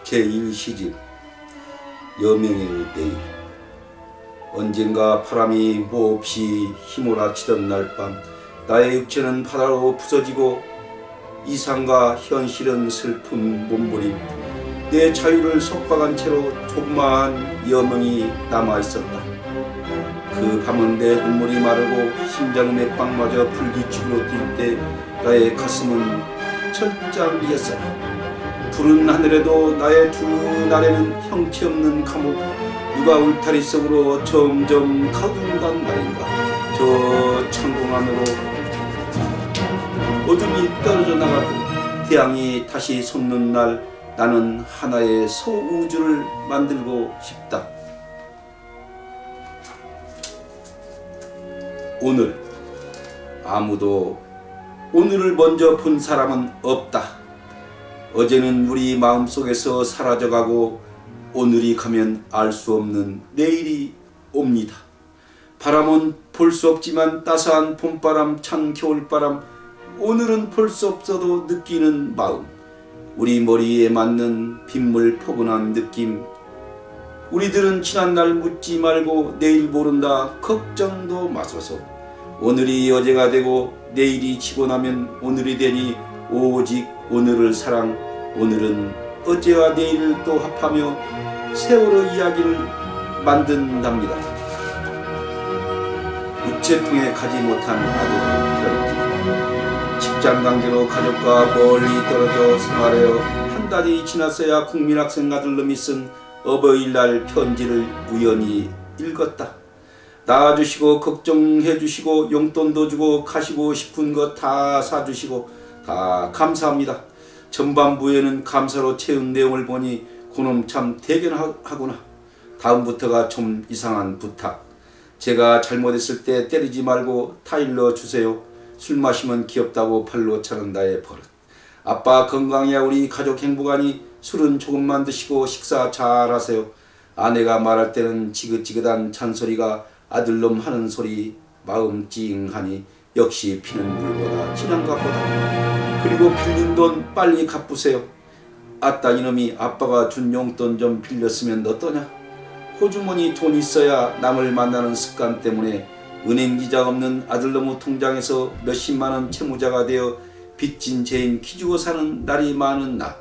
제1시집 여명의 내일. 언젠가 바람이 몹시 휘몰아치던 날밤, 나의 육체는 바다로 부서지고 이상과 현실은 슬픈 몸부림, 내 자유를 속박한 채로 조그마한 여명이 남아있었다. 그 밤은 내 눈물이 마르고 심장의 맥박마저 불규칙으로 뛸 때 나의 가슴은 철장이었어라. 푸른 하늘에도 나의 두 날에는 형체 없는 감옥, 누가 울타리 속으로 점점 가둔단 말인가. 저 창공 안으로 어둠이 떨어져 나가고 태양이 다시 솟는 날, 나는 하나의 소우주를 만들고 싶다. 오늘 아무도 오늘을 먼저 본 사람은 없다. 어제는 우리 마음속에서 사라져가고 오늘이 가면 알 수 없는 내일이 옵니다. 바람은 볼 수 없지만 따스한 봄바람, 찬 겨울바람, 오늘은 볼 수 없어도 느끼는 마음, 우리 머리에 맞는 빗물 포근한 느낌. 우리들은 지난날 묻지 말고 내일 모른다 걱정도 마소서. 오늘이 어제가 되고 내일이 지고 나면 오늘이 되니 오직 오늘을 사랑. 오늘은 어제와 내일을 또 합하며 세월호 이야기를 만든답니다. 우체통에 가지 못한 아들 편지. 직장관계로 가족과 멀리 떨어져 생활하여 한 달이 지났어야 국민학생 아들놈이 쓴 어버이날 편지를 우연히 읽었다. 낳아주시고 걱정해주시고 용돈도 주고 가시고 싶은 것 다 사주시고 다 감사합니다. 전반부에는 감사로 채운 내용을 보니 그놈 참 대견하구나. 다음부터가 좀 이상한 부탁. 제가 잘못했을 때 때리지 말고 타일러 주세요. 술 마시면 귀엽다고 팔로 차는 나의 버릇. 아빠 건강해야 우리 가족 행복하니 술은 조금만 드시고 식사 잘하세요. 아내가 말할 때는 지긋지긋한 잔소리가 아들놈 하는 소리 마음 찡하니 역시 피는 물보다 진한 것보다. 그리고 빌린 돈 빨리 갚으세요. 아따 이놈이 아빠가 준 용돈 좀 빌렸으면 어떠냐. 호주머니 돈 있어야 남을 만나는 습관 때문에 은행 기자 없는 아들놈의 통장에서 몇십만원 채무자가 되어 빚진 죄인 키주고 사는 날이 많은 나.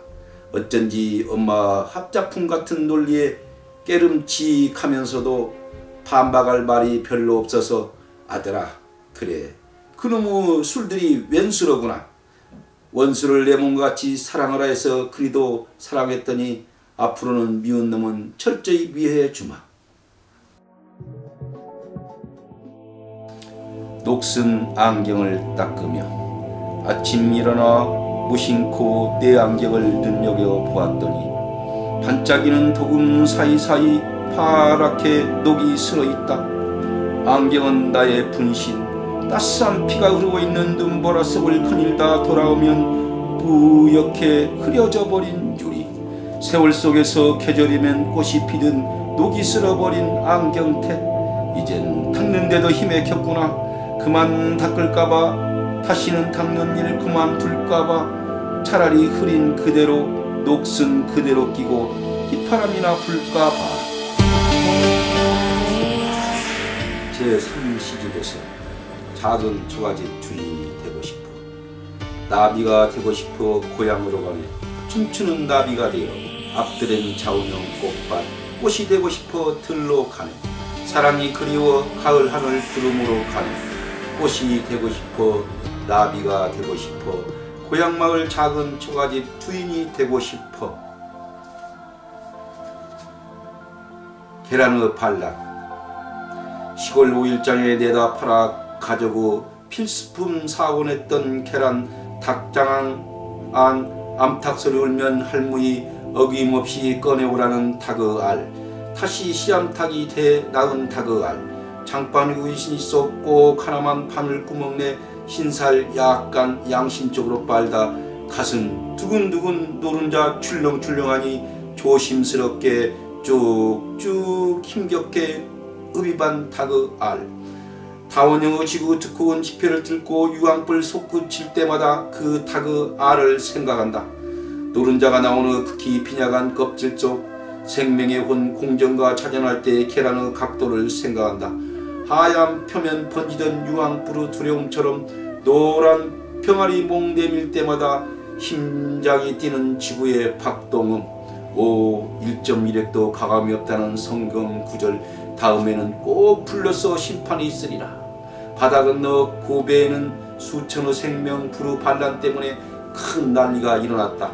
어쩐지 엄마 합작품 같은 논리에 깨름칙하면서도 반박할 말이 별로 없어서 아들아 그래 그놈의 술들이 웬수로구나. 원수를 내 몸같이 사랑하라 해서 그리도 사랑했더니 앞으로는 미운 놈은 철저히 미워해 주마. 녹슨 안경을 닦으며 아침 일어나 무심코 내 안경을 눈여겨보았더니 반짝이는 도금 사이사이 파랗게 녹이 슬어있다. 안경은 나의 분신, 따스한 피가 흐르고 있는 눈보라 속을 거닐다 돌아오면 뿌옇게 흐려져 버린 유리. 세월 속에서 계절이면 꽃이 피든 녹이 슬어버린 안경테. 이젠 닦는데도 힘에 켰구나. 그만 닦을까봐, 다시는 닦는 일 그만둘까봐, 차라리 흐린 그대로 녹슨 그대로 끼고 휘파람이나 불까봐. 제3시집에서 작은 초가집 주인이 되고 싶어. 나비가 되고 싶어 고향으로 가네. 춤추는 나비가 되어 앞들엔 자운형 꽃밭. 꽃이 되고 싶어 들로 가네. 사랑이 그리워 가을 하늘 구름으로 가네. 꽃이 되고 싶어 나비가 되고 싶어 고향마을 작은 초가집 주인이 되고 싶어. 계란의 반락. 시골 오일장에 내다 팔아 가져고 필수품 사곤 했던 계란. 닭장 안 암탉소리 울면 할머니 어김없이 꺼내오라는 닭의 알. 다시 씨암탉이 돼 낳은 닭의 알. 장바구니 귀신이 쏙 꼭 하나만 바늘구멍 내 흰살 약간 양심적으로 빨다 가슴 두근두근 노른자 출렁출렁하니 조심스럽게 쭉쭉 힘겹게 읍입한 닭의 알. 다원형의 지구 두꺼운 지폐를 들고 유황불 솟구칠 때마다 그 닭의 알을 생각한다. 노른자가 나오는 극히 빈약한 껍질 속 생명의 혼 공정과 차전할 때의 계란의 각도를 생각한다. 하얀 표면 번지던 유황불의 두려움처럼 노란 병아리 목 내밀 때마다 심장이 뛰는 지구의 박동음. 1.1핵도 가감이 없다는 성경 구절 다음에는 꼭 불러서 심판이 있으리라. 바다 건너 고베에는 수천의 생명 불의 반란 때문에 큰 난리가 일어났다.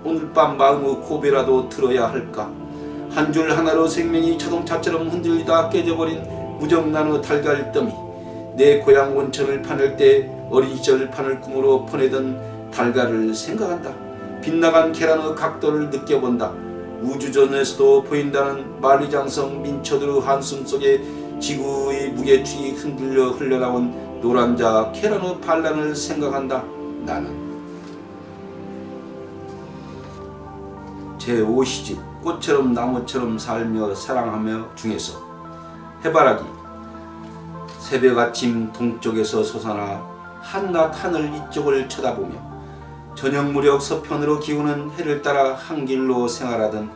오늘 밤 마음의 고베라도 들어야 할까. 한 줄 하나로 생명이 자동차처럼 흔들리다 깨져버린 무정란의 달걀더미. 내 고향 온천을 파낼 때 어린 시절 바늘꿈으로 퍼내던 달걀을 생각한다. 빗나간 계란의 각도를 느껴본다. 우주전에서도 보인다는 만리장성 민초들의 한숨 속에 지구의 무게추이 흔들려 흘러나온 노란자 계란의 반란을 생각한다. 나는 제5시집 꽃처럼 나무처럼 살며 사랑하며 중에서 해바라기. 새벽 아침 동쪽에서 솟아나 한낮 하늘 이쪽을 쳐다보며 저녁 무렵 서편으로 기우는 해를 따라 한 길로 생활하던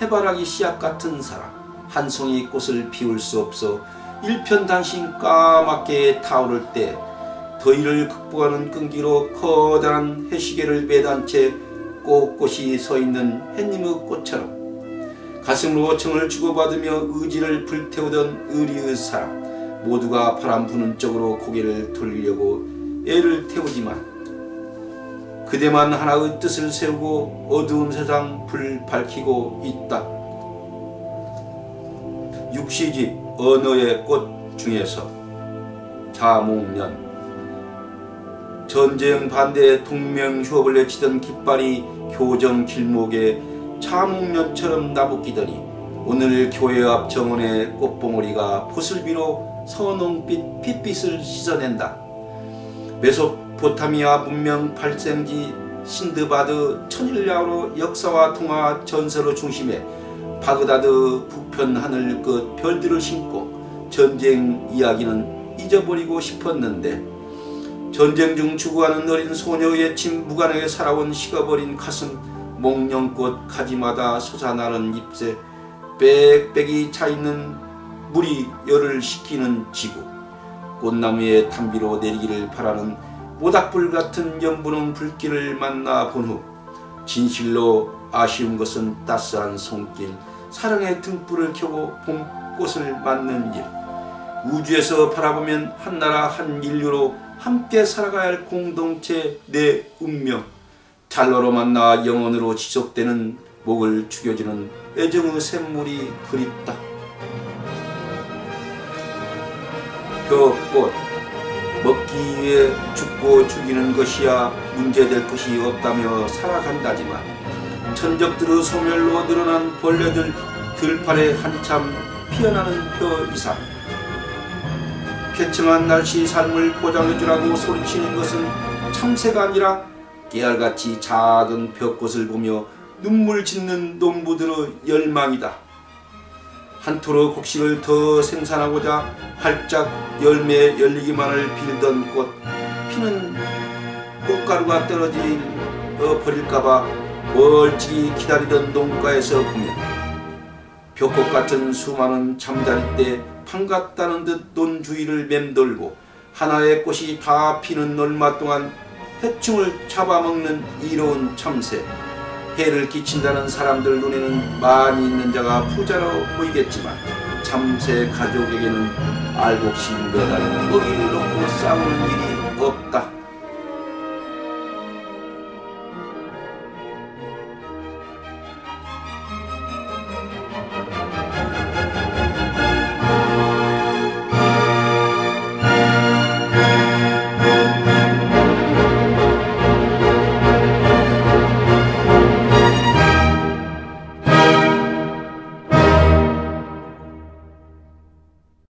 해바라기 씨앗 같은 사람. 한 송이 꽃을 피울 수 없어 일편단심 까맣게 타오를 때 더위를 극복하는 끈기로 커다란 해시계를 매단 채 꼿꼿이 서있는 햇님의 꽃처럼 가슴으로 정을 주고받으며 의지를 불태우던 의리의 사람. 모두가 바람 부는 쪽으로 고개를 돌리려고 애를 태우지만 그대만 하나의 뜻을 세우고 어두운 세상 불 밝히고 있다. 6시집 언어의 꽃 중에서 자몽년. 전쟁 반대 동명 휴업을 외치던 깃발이 교정 길목에 자몽년처럼 나부끼더니 오늘 교회 앞 정원의 꽃봉오리가 보슬비로 선홍빛 핏빛을 씻어낸다. 메소포타미아 문명 발생지 신드바드 천일야로 역사와 통화 전설의 중심에 바그다드 북편 하늘 끝 별들을 심고 전쟁 이야기는 잊어버리고 싶었는데 전쟁 중 죽어가는 어린 소녀의 침 무관하게 살아온 식어버린 가슴 목련꽃 가지마다 솟아나는 잎새 빽빽이 차있는 물이 열을 식히는 지구. 꽃나무의 단비로 내리기를 바라는 모닥불 같은 연분홍 불길을 만나 본 후 진실로 아쉬운 것은 따스한 손길, 사랑의 등불을 켜고 봄꽃을 맞는 일. 우주에서 바라보면 한 나라 한 인류로 함께 살아가야 할 공동체 내 운명. 달러로 만나 영원으로 지속되는 목을 죽여주는 애정의 샘물이 그립다. 그 꽃 먹기 위해 죽고 죽이는 것이야 문제될 것이 없다며 살아간다지만 천적들의 소멸로 늘어난 벌레들 들판에 한참 피어나는 표 이상 쾌청한 날씨 삶을 보장해주라고 소리치는 것은 참새가 아니라 깨알같이 작은 벽꽃을 보며 눈물 짓는 농부들의 열망이다. 한 토로 곡식을 더 생산하고자 활짝 열매 열리기만을 빌던 꽃. 피는 꽃가루가 떨어져 버릴까봐 멀찍이 기다리던 농가에서 보면 벽꽃 같은 수많은 잠자리 때 판같다는 듯 논 주위를 맴돌고 하나의 꽃이 다 피는 얼마 동안 해충을 잡아먹는 이로운 참새. 해를 끼친다는 사람들 눈에는 많이 있는 자가 부자로 보이겠지만 참새 가족에게는 알곡시 매달 먹이를 놓고 싸우는 일이 없다.